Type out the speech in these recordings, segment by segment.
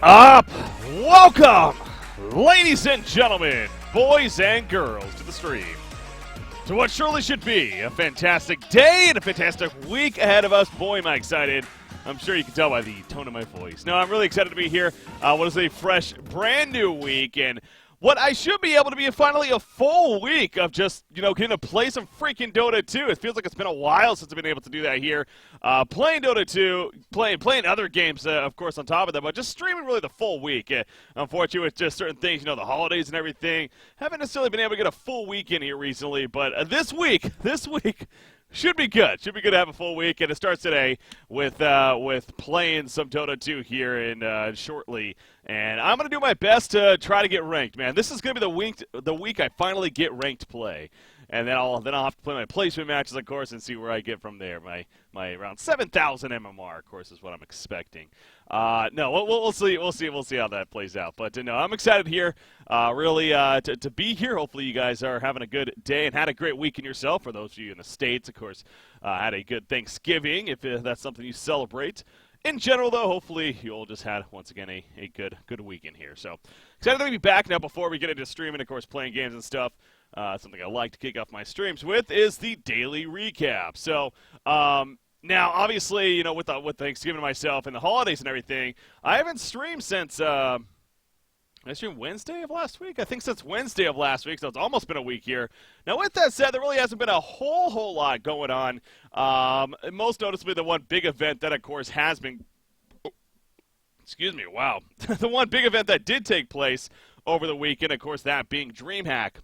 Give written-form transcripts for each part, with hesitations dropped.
Up! Welcome, ladies and gentlemen, boys and girls, to the stream. To what surely should be a fantastic day and a fantastic week ahead of us. Boy, am I excited. I'm sure you can tell by the tone of my voice. No, I'm really excited to be here. What is a fresh, brand new week, and what I should be able to be finally a full week of just, getting to play some freaking Dota 2. It feels like it's been a while since I've been able to do that here. Playing Dota 2, playing other games, of course, on top of that, but just streaming really the full week. Unfortunately, with just certain things, the holidays and everything, haven't necessarily been able to get a full week in here recently, but this week, should be good. Should be good to have a full week, and it starts today with playing some Dota 2 here in shortly. And I'm gonna do my best to try to get ranked, man. This is gonna be the week I finally get ranked play, and then I'll have to play my placement matches, of course, and see where I get from there. My around 7,000 MMR, of course, is what I'm expecting. No, we'll see. We'll see how that plays out. But no, I'm excited here, really to be here. Hopefully, you guys are having a good day and had a great weekend yourself. For those of you in the States, of course, had a good Thanksgiving if that's something you celebrate. In general, though, hopefully you all just had, once again, a good weekend here. So, excited to be back now. Before we get into streaming, of course, playing games and stuff, something I like to kick off my streams with is the daily recap. So, now, obviously, with Thanksgiving myself and the holidays and everything, I haven't streamed since, I streamed Wednesday of last week? I think since Wednesday of last week, so it's almost been a week here. Now, with that said, there really hasn't been a whole lot going on. Most noticeably, the one big event that, of course, has been... Excuse me, wow. The one big event that did take place over the weekend, of course, that being DreamHack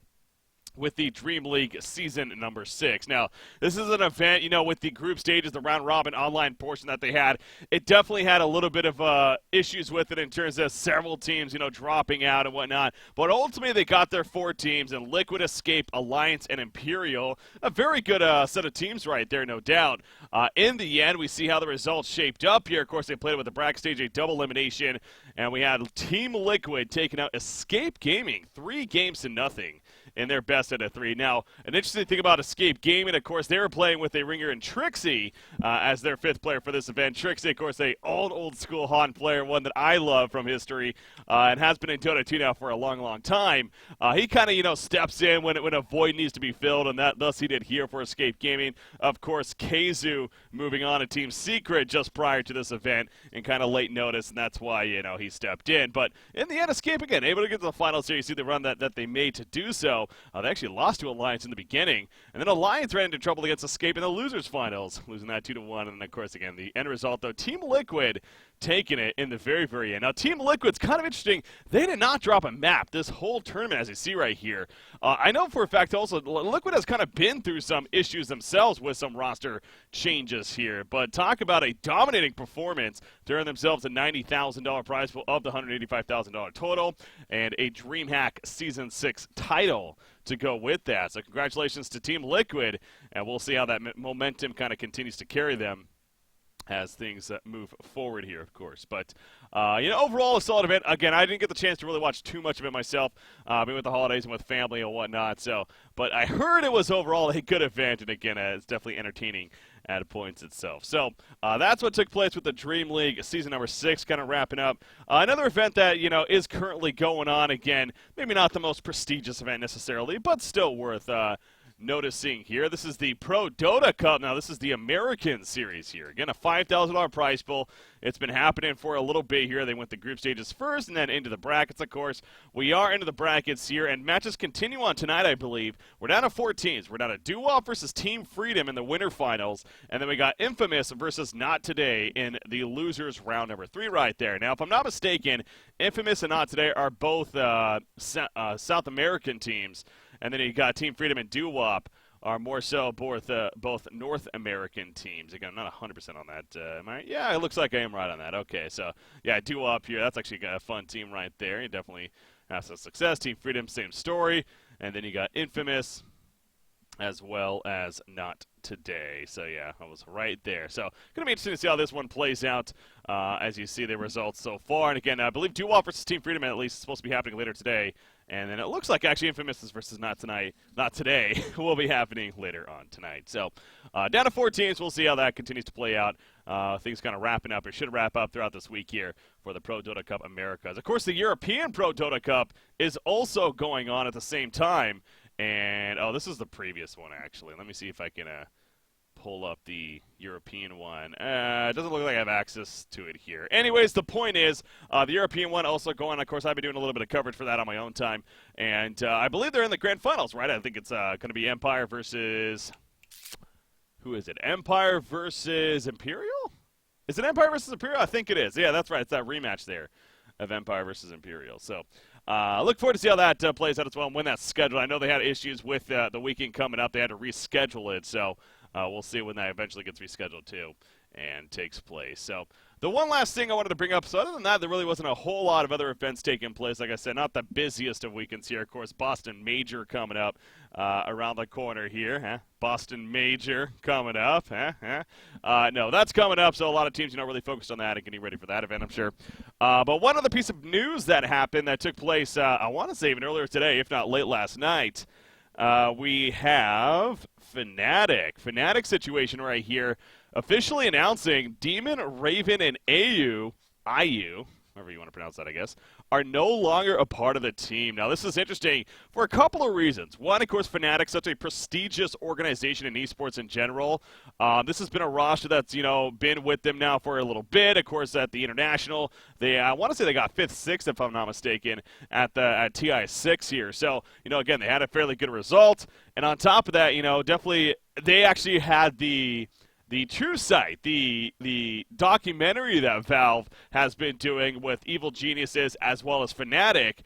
with the Dream League Season number 6. Now, this is an event, with the group stages, the round-robin online portion that they had, it definitely had a little bit of issues with it in terms of several teams, dropping out and whatnot. But ultimately, they got their 4 teams, and Liquid, Escape, Alliance, and Imperial. A very good set of teams right there, no doubt. In the end, we see how the results shaped up here. Of course, they played it with the bracket stage, a double elimination, and we had Team Liquid taking out Escape Gaming, 3-0 in their best out of 3. Now, an interesting thing about Escape Gaming, of course, they were playing with a Ringer and Trixie as their 5th player for this event. Trixie, of course, a old school Han player, one that I love from history, and has been in Dota 2 now for a long time. He kind of, steps in when a void needs to be filled, and thus he did here for Escape Gaming. Of course, Keizu moving on to Team Secret just prior to this event in kind of late notice, and that's why, he stepped in. But in the end, Escape, again, able to get to the finals here. You see the run that they made to do so. They actually lost to Alliance in the beginning, and then Alliance ran into trouble against Escape in the losers finals, losing that 2-1. And then, of course, again, the end result, though, Team Liquid taking it in the very end. Now, Team Liquid's kind of interesting. They did not drop a map this whole tournament, as you see right here. I know for a fact also Liquid has kind of been through some issues themselves with some roster changes here, but talk about a dominating performance to earn themselves a $90,000 prize pool of the $185,000 total and a DreamHack Season 6 title to go with that. So congratulations to Team Liquid, and we'll see how that momentum kind of continues to carry them as things move forward here, of course. But, overall, a solid event. Again, I didn't get the chance to really watch too much of it myself, being with the holidays and with family and whatnot. But I heard it was overall a good event, and again, it's definitely entertaining at points itself. So that's what took place with the Dream League Season number 6, kind of wrapping up. Another event that, is currently going on, again, maybe not the most prestigious event necessarily, but still worth noticing here. This is the Pro Dota Cup. Now, this is the American Series here. Again, a $5,000 prize pool. It's been happening for a little bit here. They went the group stages first and then into the brackets, of course. We are into the brackets here, and matches continue on tonight, I believe. We're down to 4 teams. We're down to Doo-Wop versus Team Freedom in the winter finals, and then we got Infamous versus Not Today in the losers round number 3 right there. Now, if I'm not mistaken, Infamous and Not Today are both South American teams. And then you got Team Freedom and Doo-Wop are more so both North American teams. Again, I'm not 100% on that. Am I? Yeah, it looks like I am right on that. Okay, so, yeah, Doo-Wop here. That's actually a fun team right there. You definitely have some success. Team Freedom, same story. And then you got Infamous as well as not today. So yeah, I was right there. So going to be interesting to see how this one plays out as you see the results so far. And again, I believe Duwop versus Team Freedom at least is supposed to be happening later today. And then it looks like actually Infamous versus not today, will be happening later on tonight. So down to 4 teams. We'll see how that continues to play out. Things kind of wrapping up, or should wrap up throughout this week here for the Pro Dota Cup Americas. Of course, the European Pro Dota Cup is also going on at the same time. And, this is the previous one, actually. Let me see if I can pull up the European one. It doesn't look like I have access to it here. Anyways, the point is, the European one also going. Of course, I've been doing a little bit of coverage for that on my own time. And I believe they're in the grand finals, right? I think it's going to be Empire versus... Who is it? Empire versus Imperial? Is it Empire versus Imperial? I think it is. Yeah, that's right. It's that rematch there of Empire versus Imperial. So... look forward to see how that plays out as well and when that's scheduled. I know they had issues with the weekend coming up. They had to reschedule it, so we'll see when that eventually gets rescheduled too and takes place. So the one last thing I wanted to bring up, so other than that, there really wasn't a whole lot of other events taking place. Like I said, not the busiest of weekends here. Of course, Boston Major coming up around the corner here. Huh? Boston Major coming up. No, that's coming up, so a lot of teams really focused on that and getting ready for that event, I'm sure. But one other piece of news that happened that took place, I want to say even earlier today, if not late last night, we have Fnatic situation right here, officially announcing Demon, Raven, and IU, however you want to pronounce that, I guess, are no longer a part of the team. Now, this is interesting for a couple of reasons. One, of course, Fnatic's such a prestigious organization in esports in general. This has been a roster that's, been with them now for a little bit. Of course, at the International, I want to say they got 5th, 6th, if I'm not mistaken, at TI6 here. So, again, they had a fairly good result. And on top of that, definitely they actually had the True Sight, the documentary that Valve has been doing with Evil Geniuses as well as Fnatic.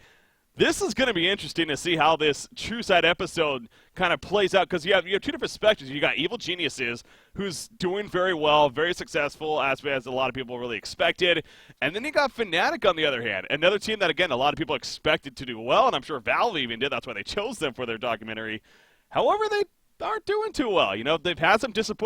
This is going to be interesting to see how this True Sight episode kind of plays out, because you have two different spectrums. You got Evil Geniuses, who's doing very well, very successful, as a lot of people really expected. And then you got Fnatic on the other hand, another team that, again, a lot of people expected to do well, and I'm sure Valve even did. That's why they chose them for their documentary. However, they aren't doing too well. They've had some disappointment.